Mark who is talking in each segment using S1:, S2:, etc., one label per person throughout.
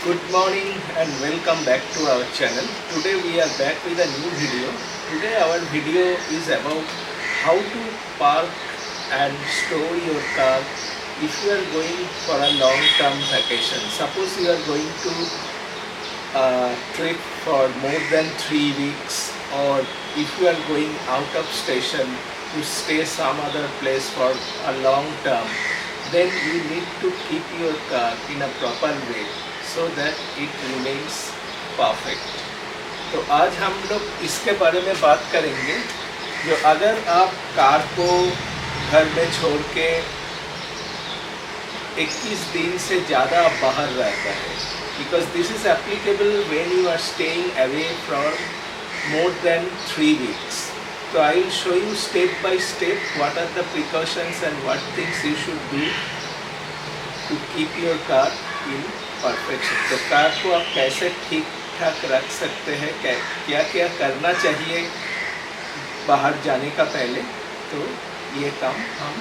S1: Good morning and welcome back to our channel. Today we are back with a new video. Today our video is about how to park and store your car if you are going for a long-term vacation. Suppose you are going to a trip for more than 3 weeks, or if you are going out of station to stay some other place for a long term, then you need to keep your car in a proper way so that it remains perfect. तो आज हम लोग इसके बारे में बात करेंगे जो अगर आप कार को घर में छोड़ के 21 दिन से ज़्यादा बाहर रहता है, because this is applicable when you are staying away from more than 3 weeks. So I will show you step by step what are the precautions and what things you should do to keep your car in perfection. तो car को आप कैसे ठीक ठाक रख सकते हैं, क्या क्या करना चाहिए बाहर जाने का पहले, तो ये काम हम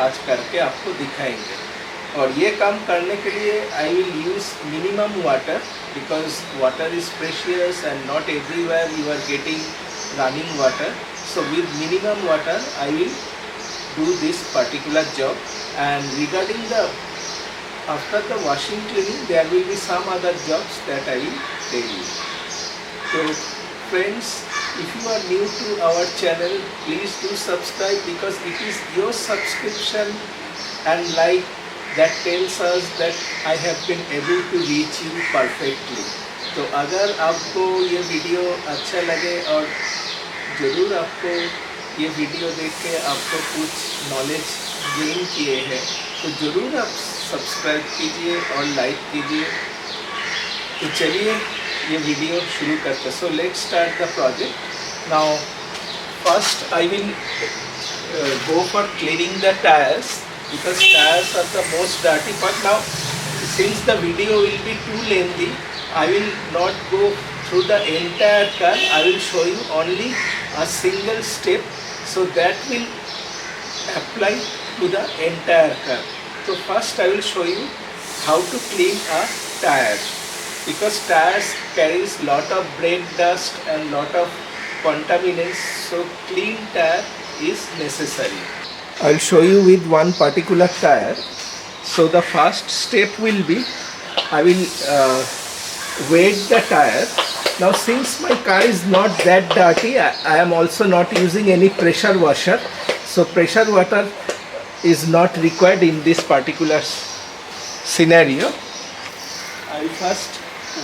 S1: आज करके आपको दिखाएंगे. और ये काम करने के लिए I will use minimum water, because water is precious and not everywhere you are getting running water. So with minimum water I will do this particular job. And regarding the after the washing cleaning, there will be some other jobs that I will tell you. So friends, if you are new to our channel, please do subscribe, because it is your subscription and like that tells us that I have been able to reach you perfectly. तो अगर आपको ये video अच्छा लगे और ज़रूर आपको ये वीडियो देख के आपको कुछ नॉलेज गेन किए हैं, तो ज़रूर आप सब्सक्राइब कीजिए और लाइक कीजिए. तो चलिए ये वीडियो शुरू करते हैं. So let's start the project. Now first I will go for cleaning the tires, because tires are the most dirty part. Now since the video will be too lengthy, I will not go through the entire car. I will show you only a single step, so that will apply to the entire car. So first I will show you how to clean a tire, because tires carries lot of brake dust and lot of contaminants, so clean tire is necessary. I will show you with one particular tire. So the first step will be I will wet the tire. Now since my car is not that dirty, I am also not using any pressure washer, so pressure water is not required in this particular scenario. I will first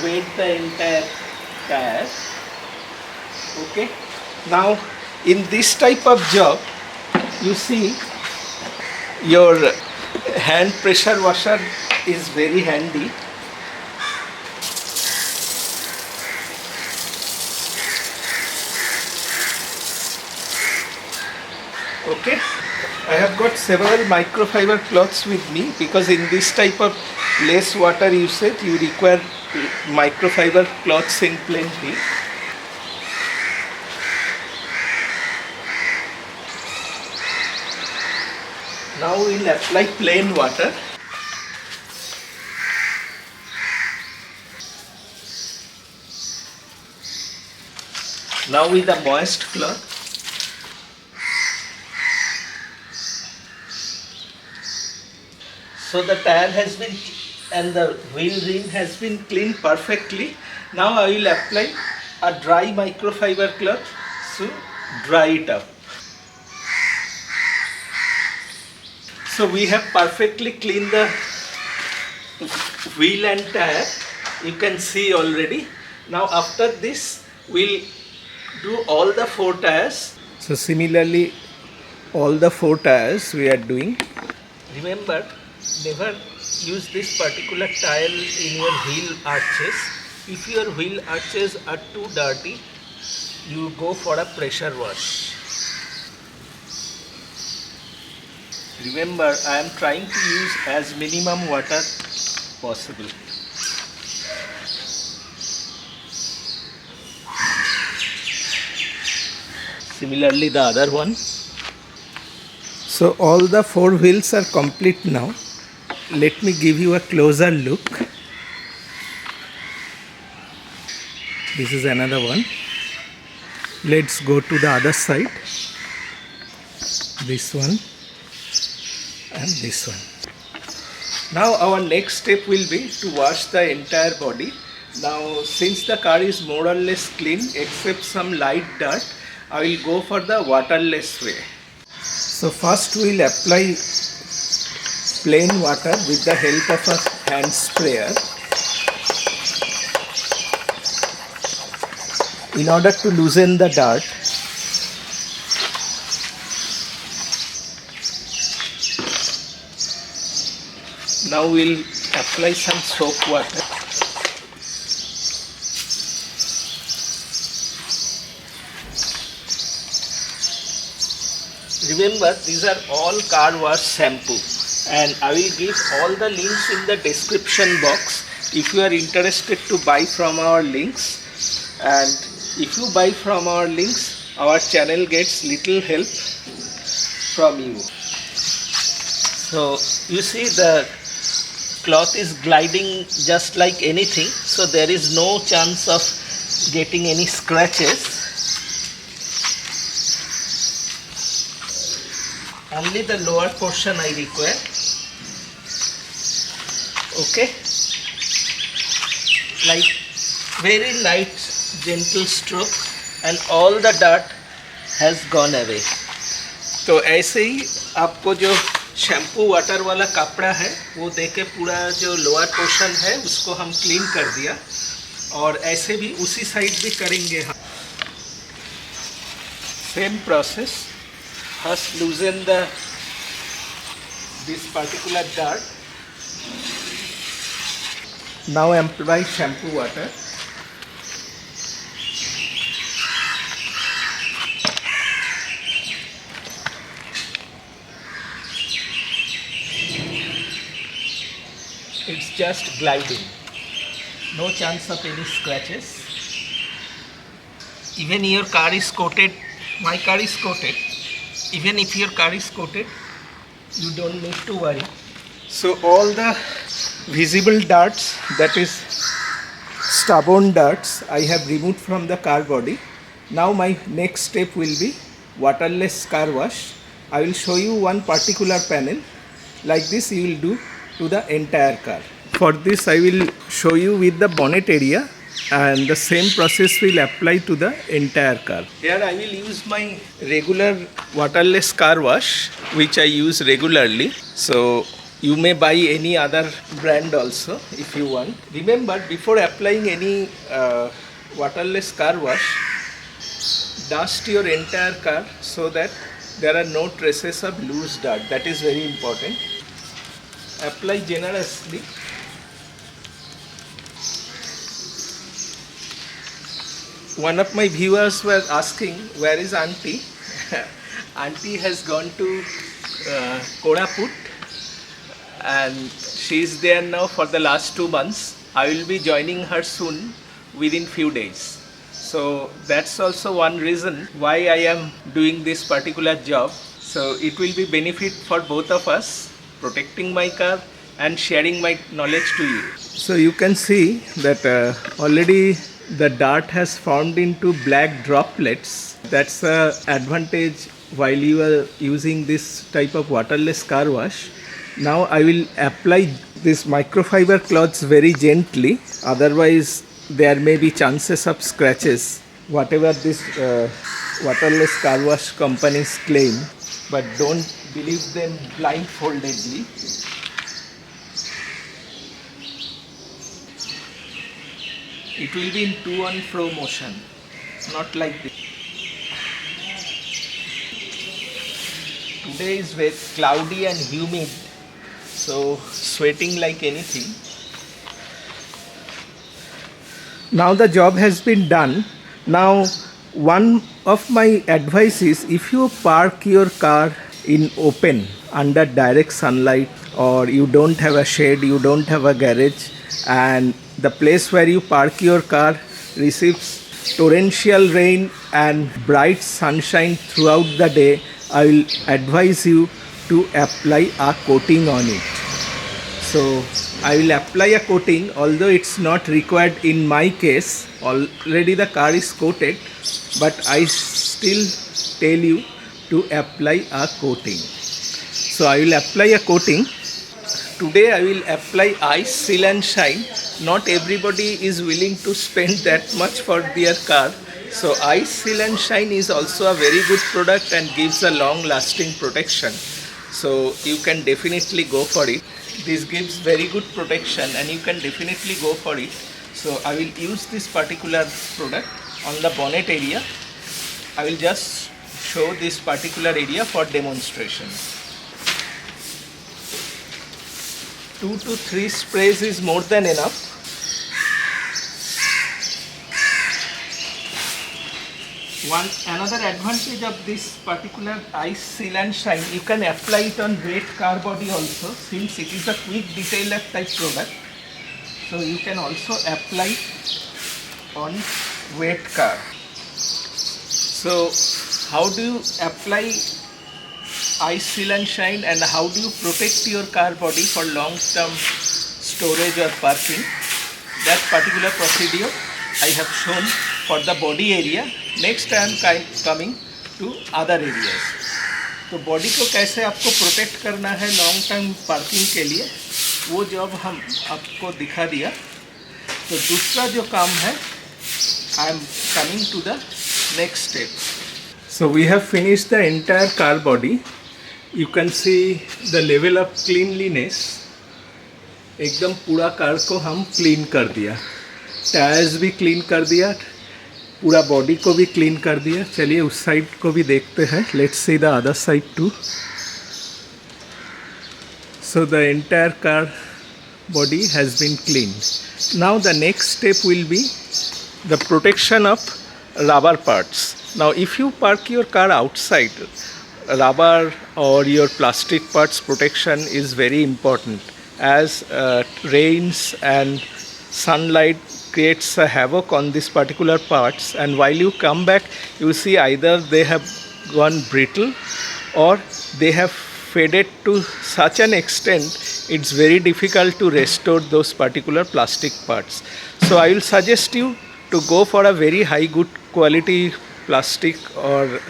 S1: wet the entire tire. Okay. Now in this type of job, you see your hand pressure washer is very handy. Okay, I have got several microfiber cloths with me, because in this type of less water usage you require microfiber cloths in plenty. Now we will apply plain water. Now with a moist cloth, so the tire has been and the wheel rim has been cleaned perfectly. Now I will apply a dry microfiber cloth to dry it up. So we have perfectly cleaned the wheel and tire, you can see already. Now after this we'll do all the 4 tires. So similarly all the 4 tires we are doing. Remember, never use this particular tile in your wheel arches. If your wheel arches are too dirty, you go for a pressure wash. Remember, I am trying to use as minimum water possible. Similarly the other one. So all the 4 wheels are complete now. Let me give you a closer look. This is another one. Let's go to the other side. This one and this one. Now our next step will be to wash the entire body. Now since the car is more or less clean except some light dirt, I will go for the waterless way. So first we will apply plain water with the help of a hand sprayer in order to loosen the dirt. Now we'll apply some soap water. Remember, these are all car wash shampoo, and I will give all the links in the description box if you are interested to buy from our links. And if you buy from our links, our channel gets little help from you. So you see the cloth is gliding just like anything, so there is no chance of getting any scratches. Only the lower portion I require. Okay, like very light gentle stroke and all the dirt has gone away. तो ऐसे ही आपको जो shampoo water वाला कपड़ा है वो देके पूरा जो लोअर पोर्शन है उसको हम क्लीन कर दिया, और ऐसे भी उसी साइड भी करेंगे हम. Same process. First loosen this particular dirt. Now apply shampoo water. It's just gliding. No chance of any scratches. Even your car is coated. My car is coated. Even if your car is coated, you don't need to worry. So all the visible darts, that is stubborn darts, I have removed from the car body. Now my next step will be waterless car wash. I will show you one particular panel. Like this you will do to the entire car. For this I will show you with the bonnet area, and the same process will apply to the entire car. Here I will use my regular waterless car wash which I use regularly. So you may buy any other brand also if you want. Remember, before applying any waterless car wash, dust your entire car so that there are no traces of loose dirt. That is very important. Apply generously. One of my viewers were asking, where is auntie? Auntie has gone to Koraput and she is there now for the last 2 months. I will be joining her soon, within few days. So that's also one reason why I am doing this particular job. So it will be benefit for both of us, protecting my car and sharing my knowledge to you. So you can see that already the dirt has formed into black droplets. That's the advantage while you are using this type of waterless car wash. Now I will apply this microfiber cloths very gently, otherwise there may be chances of scratches, whatever this waterless car wash companies claim, but don't believe them blindfoldedly. It will be in to and fro motion, not like this. Today is very cloudy and humid, so sweating like anything. Now the job has been done. Now one of my advice is, if you park your car in open under direct sunlight, or you don't have a shed, you don't have a garage, and the place where you park your car receives torrential rain and bright sunshine throughout the day, I will advise you to apply a coating on it. So I will apply a coating, although it's not required in my case. Already the car is coated, but I still tell you to apply a coating. So I will apply a coating. Today I will apply ice, seal and shine. Not everybody is willing to spend that much for their car. So ice, seal and shine is also a very good product and gives a long lasting protection. So you can definitely go for it. This gives very good protection and you can definitely go for it. So I will use this particular product on the bonnet area. I will just show this particular area for demonstration. 2 to 3 sprays is more than enough. Another advantage of this particular ice, seal and shine, you can apply it on wet car body also, since it is a quick detailer type product. So you can also apply on wet car. So how do you apply ice, seal and shine, and how do you protect your car body for long term storage or parking? That particular procedure I have shown for the body area. Next I am coming to other areas. तो body को कैसे आपको protect करना है long term parking के लिए, वो जब हम आपको दिखा दिया. तो दूसरा जो काम है, I am coming to the next step. So we have finished the entire car body. You can see the level of cleanliness. एकदम पूरा कार को हम क्लीन कर दिया, टायर्स भी क्लीन कर दिया, पूरा बॉडी को भी क्लीन कर दिया. चलिए उस साइड को भी देखते हैं. Let's see the other side too. So the entire car body has been cleaned. Now the next step will be the protection of rubber parts. Now if you park your car outside, rubber or your plastic parts protection is very important, as rains and sunlight creates a havoc on these particular parts, and while you come back you see either they have gone brittle or they have faded to such an extent it's very difficult to restore those particular plastic parts. So I will suggest you to go for a very high good quality plastic or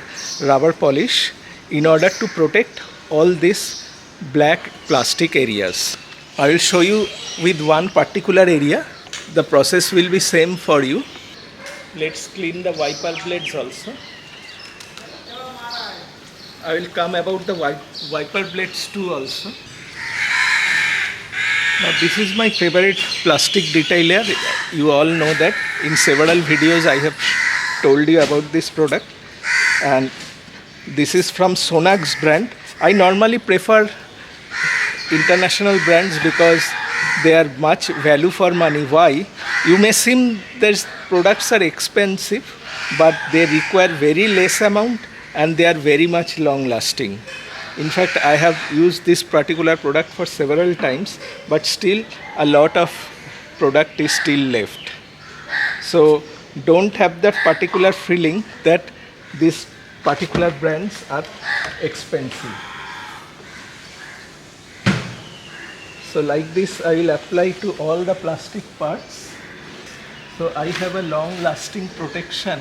S1: rubber polish in order to protect all these black plastic areas. I will show you with one particular area. The process will be same for you. Let's clean the wiper blades also. I will come about the wiper blades too also. Now this is my favorite plastic detailer. You all know that in several videos I have told you about this product, and this is from Sonax brand. I normally prefer international brands because they are much value for money. Why? You may seem these products are expensive, but they require very less amount and they are very much long lasting. In fact, I have used this particular product for several times, but still a lot of product is still left. So don't have that particular feeling that these particular brands are expensive. So like this I will apply to all the plastic parts. So I have a long lasting protection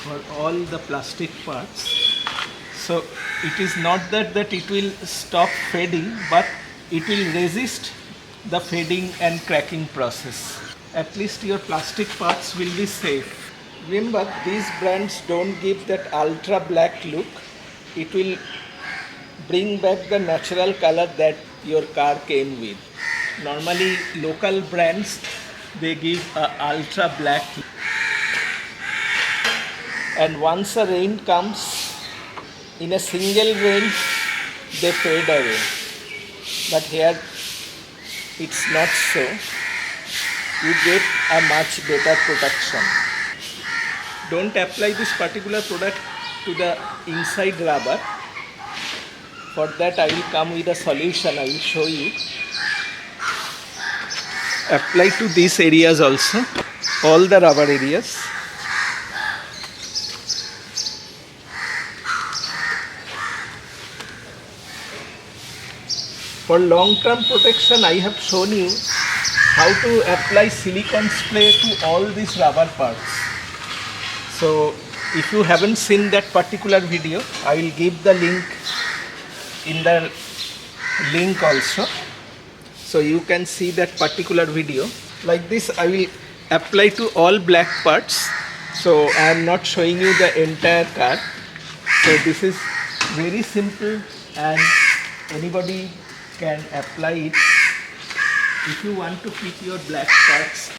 S1: for all the plastic parts. So it is not that it will stop fading, but it will resist the fading and cracking process. At least your plastic parts will be safe. Remember, these brands don't give that ultra black look. It will bring back the natural color that your car came with. Normally local brands, they give a ultra black look. And once a rain comes, in a single rain they fade away. But here it's not so. You get a much better protection. Don't apply this particular product to the inside rubber. For that I will come with a solution. I will show you. Apply to these areas also, all the rubber areas. For long-term protection, I have shown you how to apply silicone spray to all these rubber parts. So if you haven't seen that particular video, I will give the link in the link also. So you can see that particular video. Like this, I will apply to all black parts. So I am not showing you the entire car. So this is very simple and anybody can apply it if you want to keep your black parts.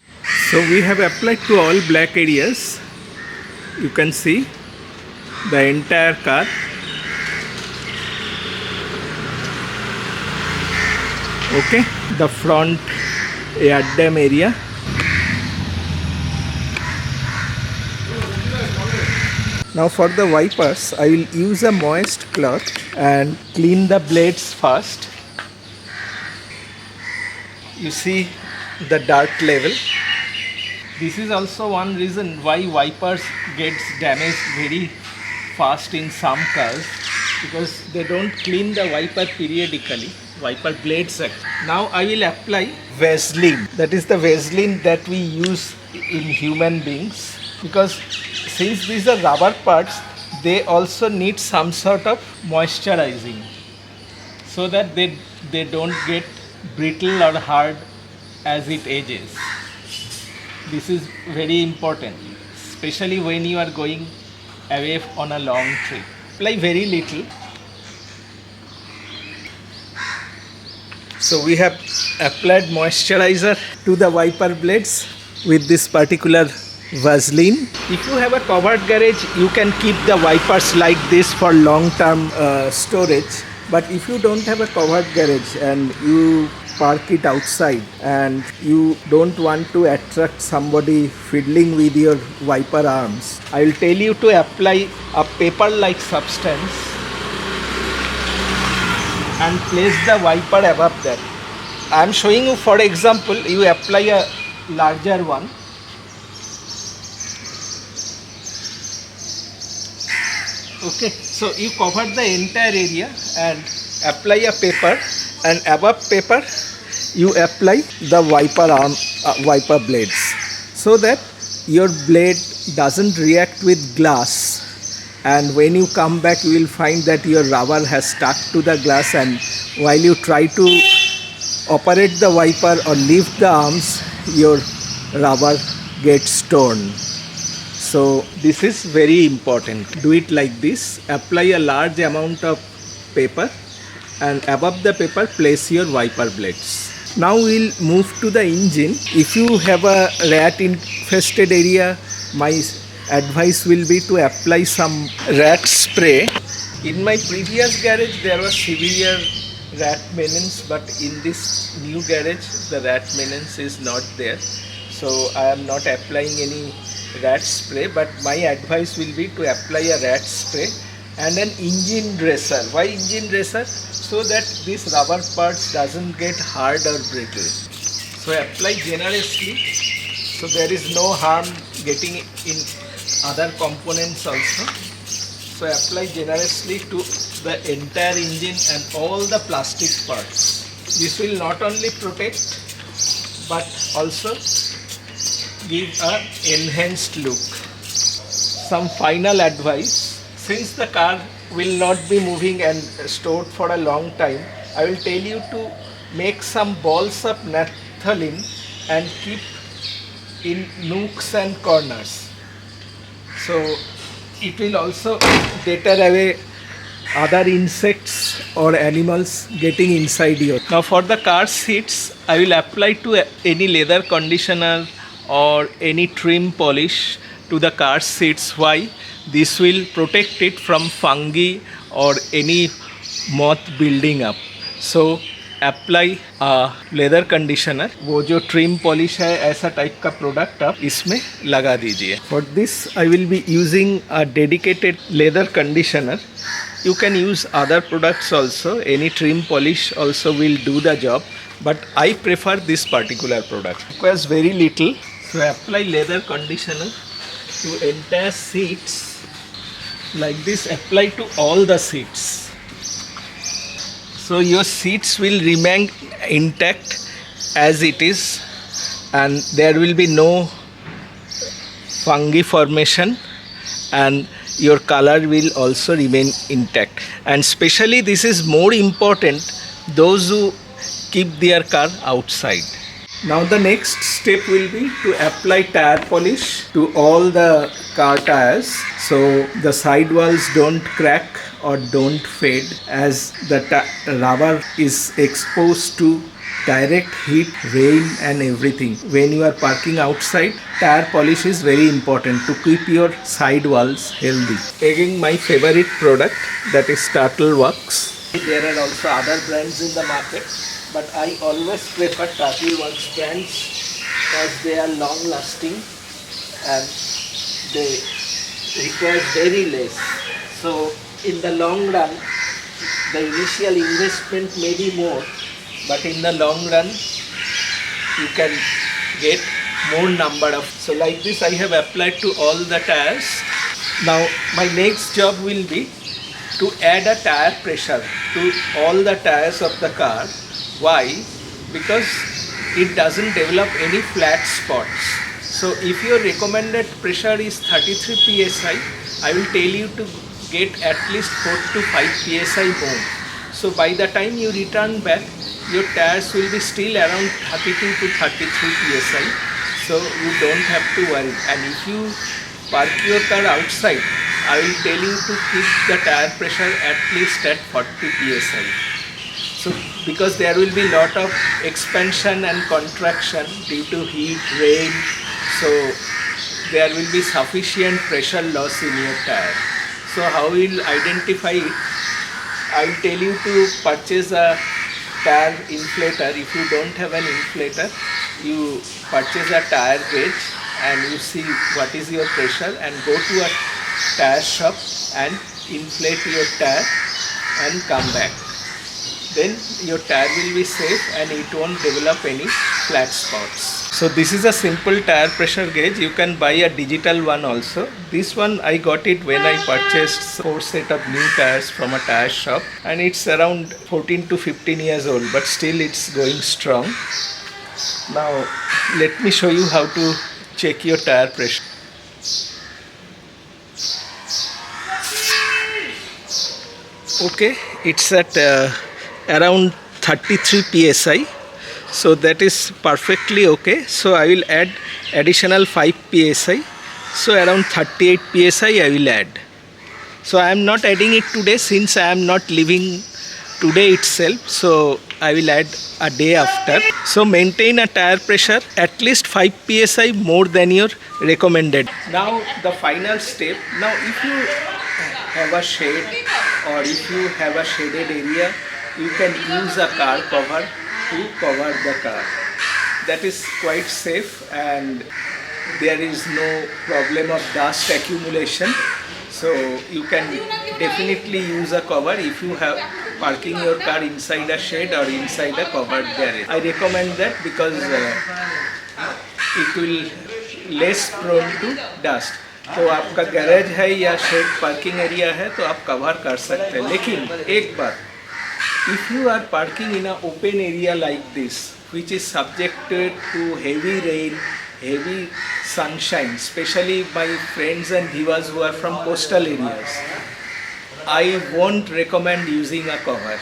S1: So we have applied to all black areas. You can see the entire car. Okay, the front air dam area. Now for the wipers, I will use a moist cloth and clean the blades first. You see the dirt level. This is also one reason why wipers gets damaged very fast in some cars, because they don't clean the wiper periodically, wiper blades. Now I will apply Vaseline. That is the Vaseline that we use in human beings, because since these are rubber parts, they also need some sort of moisturizing so that they don't get brittle or hard as it ages. This is very important, especially when you are going away on a long trip. Apply very little. So we have applied moisturizer to the wiper blades with this particular Vaseline. If you have a covered garage, you can keep the wipers like this for long-term storage. But if you don't have a covered garage and you park it outside and you don't want to attract somebody fiddling with your wiper arms, I will tell you to apply a paper-like substance and place the wiper above that. I am showing you, for example, you apply a larger one. Okay, so you cover the entire area and apply a paper, and above paper you apply the wiper arm, wiper blades, so that your blade doesn't react with glass, and when you come back you will find that your rubber has stuck to the glass, and while you try to operate the wiper or lift the arms, your rubber gets torn. So this is very important. Do it like this. Apply a large amount of paper and above the paper place your wiper blades. Now we'll move to the engine. If you have a rat infested area, my advice will be to apply some rat spray. In my previous garage there was severe rat menace, but in this new garage the rat menace is not there. So I am not applying any rat spray, but my advice will be to apply a rat spray and an engine dresser. Why engine dresser? So that this rubber parts doesn't get hard or brittle. So apply generously, so there is no harm getting in other components also. So apply generously to the entire engine and all the plastic parts. This will not only protect but also give an enhanced look. Some final advice: since the car will not be moving and stored for a long time, I will tell you to make some balls of naphthalene and keep in nooks and corners. So it will also deter away other insects or animals getting inside you. Now for the car seats, I will apply to any leather conditioner or any trim polish to the car seats. Why? This will protect it from fungi or any moth building up. So apply a leather conditioner. वो जो trim polish है ऐसा type का product आप इसमें लगा दीजिए. For this I will be using a dedicated leather conditioner. You can use other products also. Any trim polish also will do the job, but I prefer this particular product. It requires very little. So apply leather conditioner to entire seats like this. Apply to all the seats. So So your seats will remain intact as it is, and there will be no fungi formation, and your color will also remain intact. And especially this is more important those who keep their car outside. Now the next step will be to apply tire polish to all the car tires, so the side walls don't crack or don't fade, as the rubber is exposed to direct heat, rain and everything. When you are parking outside, tire polish is very important to keep your side walls healthy. Again, my favorite product, that is Tyre Wash. There are also other brands in the market, but I always prefer Tyre Wash brands because they are long lasting and they require very less. So in the long run, the initial investment may be more, but in the long run you can get more number of. So like this I have applied to all the tires. Now my next job will be to add a tire pressure to all the tires of the car. Why? Because it doesn't develop any flat spots. So if your recommended pressure is 33 psi, I will tell you to get at least 4 to 5 psi more. So by the time you return back, your tires will be still around 32 to 33 psi. So you don't have to worry. And if you park your car outside, I will tell you to keep the tire pressure at least at 40 psi. So because there will be lot of expansion and contraction due to heat, rain, so there will be sufficient pressure loss in your tire. So how we will identify it? I will tell you to purchase a tire inflator. If you don't have an inflator, you purchase a tire gauge and you see what is your pressure and go to a tire shop and inflate your tire and come back. Then your tire will be safe and it won't develop any flat spots. So this is a simple tire pressure gauge. You can buy a digital one also. This one I got it when I purchased 4 set of new tires from a tire shop, and it's around 14 to 15 years old, but still it's going strong. Now let me show you how to check your tire pressure. Okay, it's at around 33 psi, so that is perfectly okay. So I will add additional 5 psi, so around 38 psi I will add. So I am not adding it today since I am not leaving today itself, so I will add a day after. So maintain a tire pressure at least 5 psi more than your recommended. Now the final step. Now if you have a shade or if you have a shaded area, you can use a car cover to cover the car. That is quite safe and there is no problem of dust accumulation. So you can definitely use a cover if you have parking your car inside a shade or inside a covered garage. I recommend that because it will less prone to dust. तो आपका garage है या shade parking area है तो आप cover कर सकते हैं. लेकिन एक बात, if you are parking in an open area like this which is subjected to heavy rain, heavy sunshine, especially my friends and viewers who are from coastal areas, I won't recommend using a cover.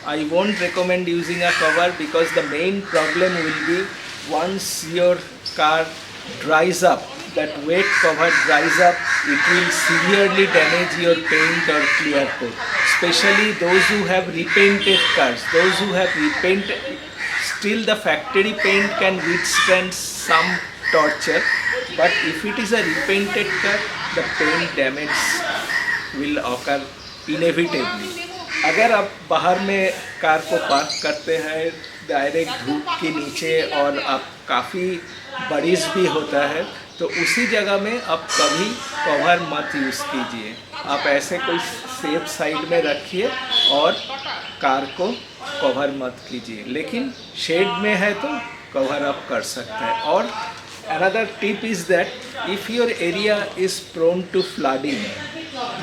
S1: I won't recommend using a cover because the main problem will be once your car dries up, that wet cover dries up, it will severely damage your paint or clear coat. Especially those who have repainted cars, those who have repainted, still the factory paint can withstand some torture, but if it is a repainted car, the paint damage will occur inevitably. अगर आप बाहर में car को park करते हैं direct धूप के नीचे और आप काफ़ी बारिश भी होता है तो उसी जगह में आप कभी कवर मत यूज़ कीजिए. आप ऐसे कोई सेफ साइड में रखिए और कार को कवर मत कीजिए. लेकिन शेड में है तो कवर अप कर सकते हैं. और another tip is that if your area is prone to flooding,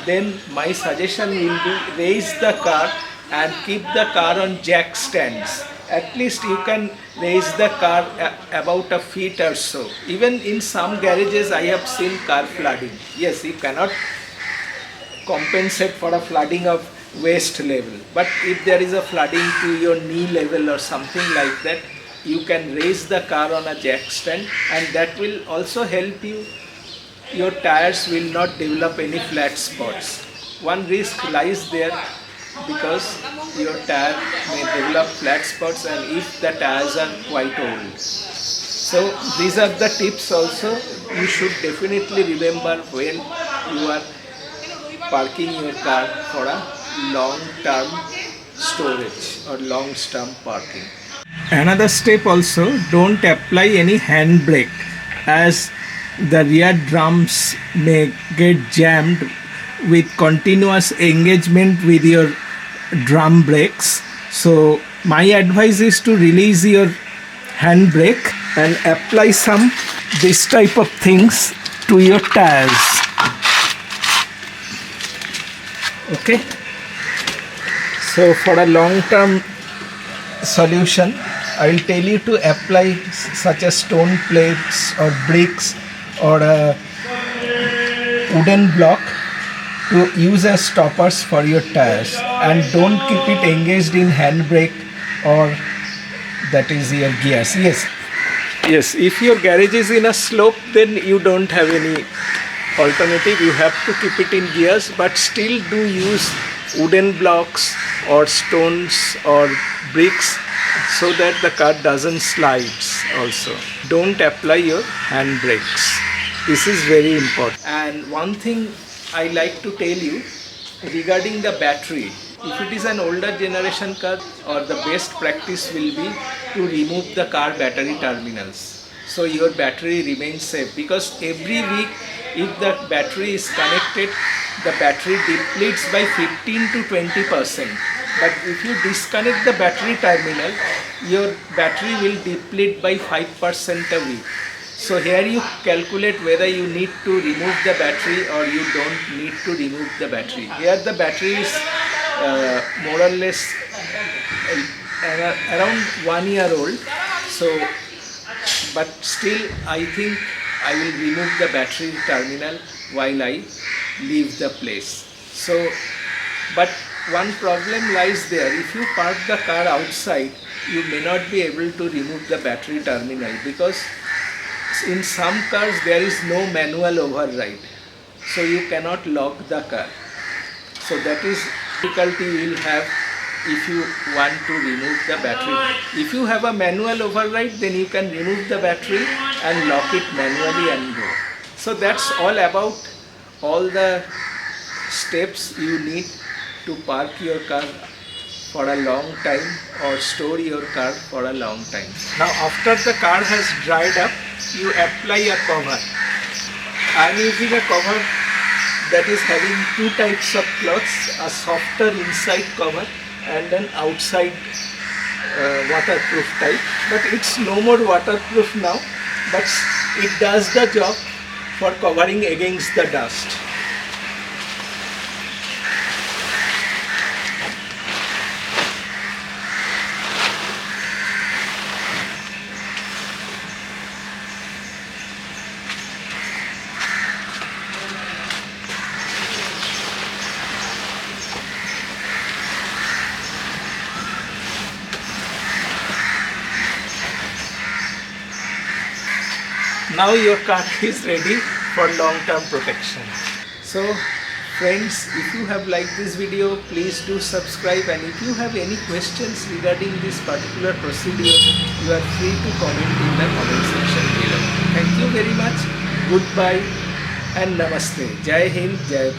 S1: then my suggestion will be raise the car and keep the car on jack stands. At least you can raise the car about a feet or so. Even in some garages I have seen car flooding. Yes, you cannot compensate for a flooding of waist level, but if there is a flooding to your knee level or something like that, you can raise the car on a jack stand, and that will also help you. Your tires will not develop any flat spots. One risk lies there, because your tire may develop flat spots, and if the tires are quite old. So these are the tips also you should definitely remember when you are parking your car for a long term storage or long term parking. Another step also, don't apply any handbrake, as the rear drums may get jammed with continuous engagement with your drum brakes. So my advice is to release your handbrake and apply some this type of things to your tires. Okay, so for a long term solution, I will tell you to apply such as stone plates or bricks or a wooden block to use as stoppers for your tires, and don't keep it engaged in handbrake or that is your gears. Yes, if your garage is in a slope, then you don't have any alternative, you have to keep it in gears, but still do use wooden blocks or stones or bricks so that the car doesn't slide. Also, don't apply your hand brakes. This is very important. And one thing I like to tell you regarding the battery, if it is an older generation car, or the best practice will be to remove the car battery terminals, so your battery remains safe, because every week if the battery is connected, the battery depletes by 15 to 20%. But if you disconnect the battery terminal, your battery will deplete by 5% a week. So here you calculate whether you need to remove the battery or you don't need to remove the battery. Here the battery is more or less around 1 year old. So, but still I think I will remove the battery terminal while I leave the place. So, but one problem lies there. If you park the car outside, you may not be able to remove the battery terminal, because in some cars there is no manual override, so you cannot lock the car. So that is difficulty you will have if you want to remove the battery. If you have a manual override, then you can remove the battery and lock it manually and go. So that's all about all the steps you need to park your car for a long time or store your car for a long time. Now after the car has dried up, you apply a cover. I am using a cover that is having two types of cloths, a softer inside cover and an outside waterproof type. But it's no more waterproof now, but it does the job for covering against the dust. Now your car is ready for long-term protection. So friends, if you have liked this video, please do subscribe, and if you have any questions regarding this particular procedure, you are free to comment in the comment section below. Thank you very much. Goodbye and Namaste. Jai Hind, Jai Bharat.